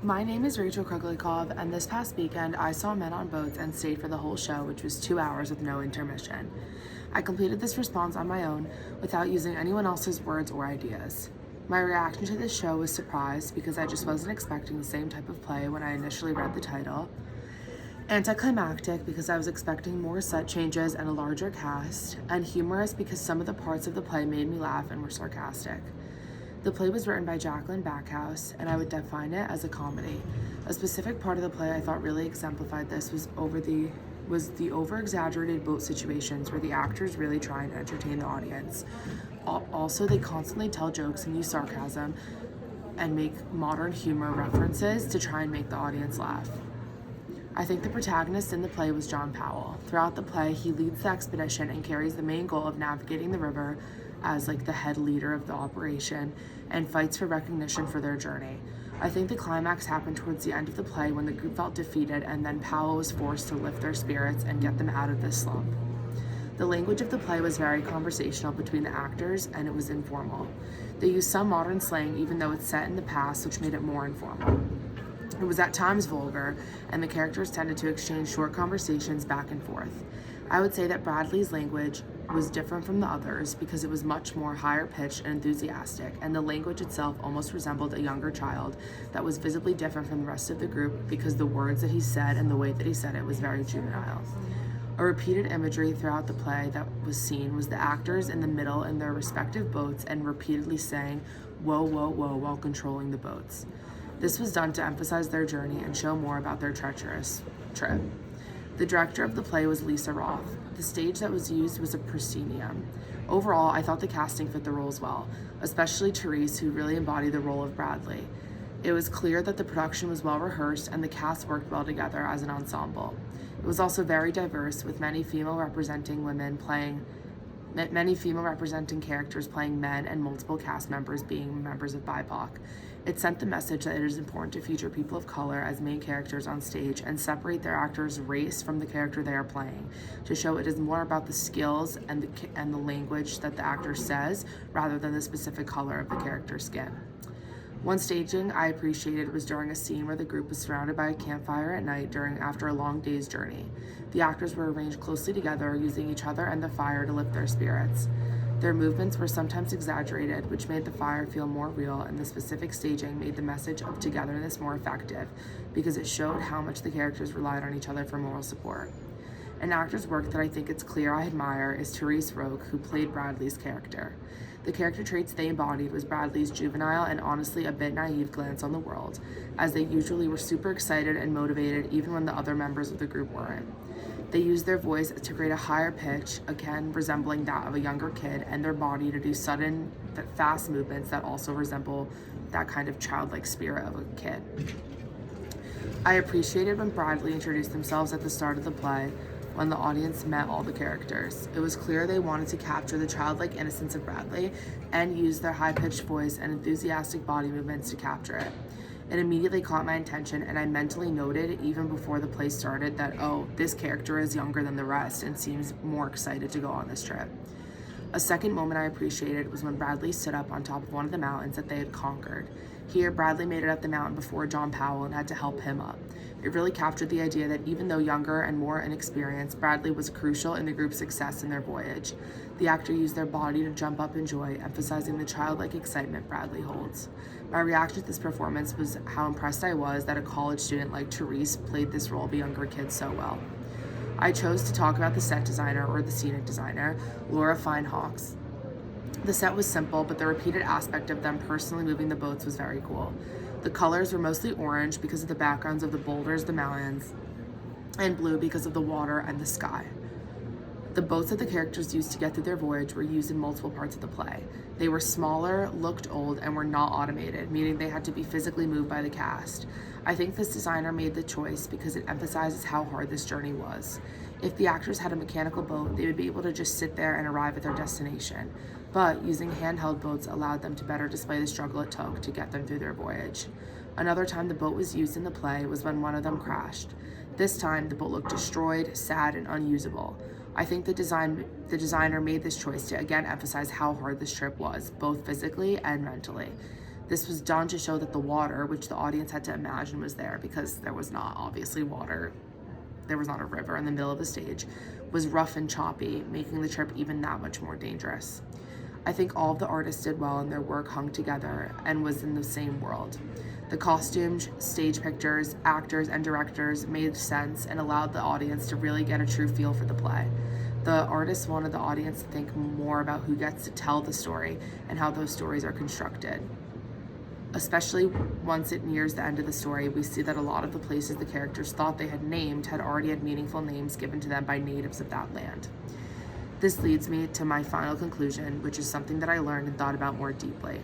My name is Rachel Kruglyakov, and this past weekend I saw Men on Boats and stayed for the whole show, which was 2 hours with no intermission. I completed this response on my own without using anyone else's words or ideas. My reaction to this show was surprise because I just wasn't expecting the same type of play when I initially read the title. Anticlimactic because I was expecting more set changes and a larger cast, and humorous because some of the parts of the play made me laugh and were sarcastic. The play was written by Jacqueline Backhouse, and I would define it as a comedy. A specific part of the play I thought really exemplified this was the over-exaggerated boat situations where the actors really try and entertain the audience. Also, they constantly tell jokes and use sarcasm and make modern humor references to try and make the audience laugh. I think the protagonist in the play was John Powell. Throughout the play, he leads the expedition and carries the main goal of navigating the river as the head leader of the operation and fights for recognition for their journey. I think the climax happened towards the end of the play when the group felt defeated and then Powell was forced to lift their spirits and get them out of this slump. The language of the play was very conversational between the actors and it was informal. They used some modern slang even though it's set in the past, which made it more informal. It was at times vulgar, and the characters tended to exchange short conversations back and forth. I would say that Bradley's language was different from the others because it was much more higher pitched and enthusiastic, and the language itself almost resembled a younger child that was visibly different from the rest of the group because the words that he said and the way that he said it was very juvenile. A repeated imagery throughout the play that was seen was the actors in the middle in their respective boats and repeatedly saying, "Whoa, whoa, whoa," while controlling the boats. This was done to emphasize their journey and show more about their treacherous trip. The director of the play was Lisa Roth. The stage that was used was a proscenium. Overall, I thought the casting fit the roles well, especially Therese, who really embodied the role of Bradley. It was clear that the production was well rehearsed and the cast worked well together as an ensemble. It was also very diverse, with many female representing characters playing men and multiple cast members being members of BIPOC. It sent the message that it is important to feature people of color as main characters on stage and separate their actor's race from the character they are playing, to show it is more about the skills and the language that the actor says rather than the specific color of the character's skin. One staging I appreciated was during a scene where the group was surrounded by a campfire at night after a long day's journey. The actors were arranged closely together, using each other and the fire to lift their spirits. Their movements were sometimes exaggerated, which made the fire feel more real, and the specific staging made the message of togetherness more effective because it showed how much the characters relied on each other for moral support. An actor's work that I think it's clear I admire is Therese Roque, who played Bradley's character. The character traits they embodied was Bradley's juvenile and honestly a bit naive glance on the world, as they usually were super excited and motivated even when the other members of the group weren't. They used their voice to create a higher pitch, again resembling that of a younger kid, and their body to do sudden, fast movements that also resemble that kind of childlike spirit of a kid. I appreciated when Bradley introduced themselves at the start of the play, when the audience met all the characters. It was clear they wanted to capture the childlike innocence of Bradley and use their high-pitched voice and enthusiastic body movements to capture it. It immediately caught my attention, and I mentally noted even before the play started that, oh, this character is younger than the rest and seems more excited to go on this trip. A second moment I appreciated was when Bradley stood up on top of one of the mountains that they had conquered. Here, Bradley made it up the mountain before John Powell and had to help him up. It really captured the idea that even though younger and more inexperienced, Bradley was crucial in the group's success in their voyage. The actor used their body to jump up in joy, emphasizing the childlike excitement Bradley holds. My reaction to this performance was how impressed I was that a college student like Therese played this role of a younger kid so well. I chose to talk about the set designer, or the scenic designer, Laura Fine-Hawkes. The set was simple, but the repeated aspect of them personally moving the boats was very cool. The colors were mostly orange because of the backgrounds of the boulders, the mountains, and blue because of the water and the sky. The boats that the characters used to get through their voyage were used in multiple parts of the play. They were smaller, looked old, and were not automated, meaning they had to be physically moved by the cast. I think this designer made the choice because it emphasizes how hard this journey was. If the actors had a mechanical boat, they would be able to just sit there and arrive at their destination. But using handheld boats allowed them to better display the struggle it took to get them through their voyage. Another time the boat was used in the play was when one of them crashed. This time, the boat looked destroyed, sad, and unusable. I think the designer made this choice to again emphasize how hard this trip was, both physically and mentally. This was done to show that the water, which the audience had to imagine was there because there was not obviously water, there was not a river in the middle of the stage, was rough and choppy, making the trip even that much more dangerous. I think all of the artists did well and their work hung together and was in the same world. The costumes, stage pictures, actors, and directors made sense and allowed the audience to really get a true feel for the play. The artists wanted the audience to think more about who gets to tell the story and how those stories are constructed. Especially once it nears the end of the story, we see that a lot of the places the characters thought they had named had already had meaningful names given to them by natives of that land. This leads me to my final conclusion, which is something that I learned and thought about more deeply.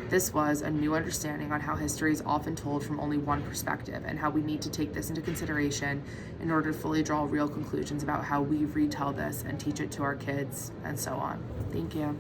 This was a new understanding on how history is often told from only one perspective and how we need to take this into consideration in order to fully draw real conclusions about how we retell this and teach it to our kids and so on. Thank you.